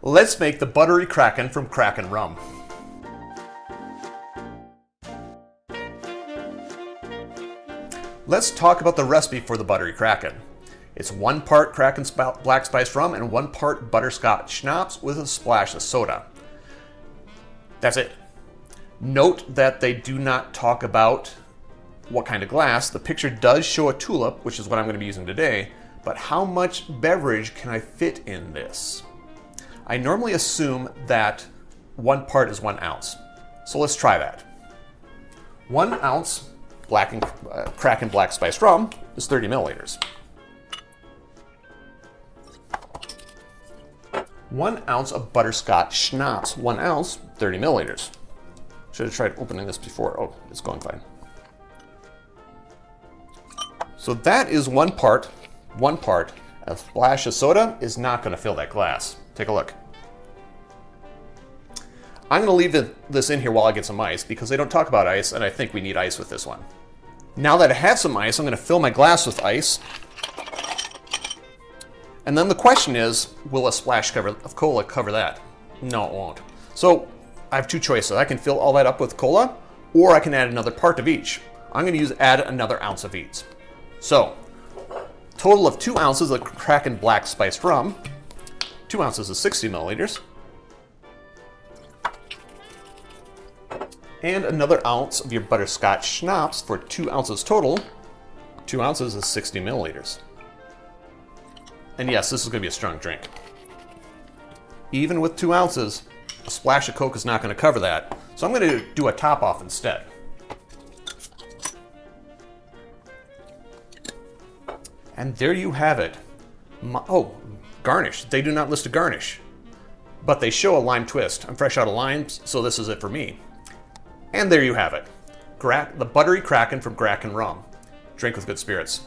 Let's make the Buttery Kraken from Kraken Rum. Let's talk about the recipe for the Buttery Kraken. It's 1 part Kraken Black Spiced Rum and 1 part butterscotch schnapps with a splash of soda. That's it. Note that they do not talk about what kind of glass. The picture does show a tulip, which is what I'm going to be using today, but how much beverage can I fit in this? I normally assume that 1 part is 1 ounce. So let's try that. 1 ounce Kraken Black Spiced Rum is 30 milliliters. 1 ounce of butterscotch schnapps, 1 ounce, 30 milliliters. Should have tried opening this before. Oh, it's going fine. So that is 1 part. 1 part. A splash of soda is not going to fill that glass. Take a look. I'm going to leave this in here while I get some ice because they don't talk about ice, and I think we need ice with this one. Now that I have some ice, I'm going to fill my glass with ice. And then the question is, will a splash of cola cover that? No, it won't. So I have 2 choices. I can fill all that up with cola, or I can add another part of each. I'm going to add another ounce of each. So, total of 2 ounces of Kraken Black Spiced Rum, 2 ounces is 60 milliliters, and another ounce of your butterscotch schnapps for 2 ounces total. 2 ounces is 60 milliliters. And yes, this is going to be a strong drink. Even with 2 ounces, a splash of Coke is not going to cover that. So I'm going to do a top off instead. And there you have it. Oh, garnish. They do not list a garnish. But they show a lime twist. I'm fresh out of limes, so this is it for me. And there you have it. The Buttery Kraken from Kraken Rum. Drink with good spirits.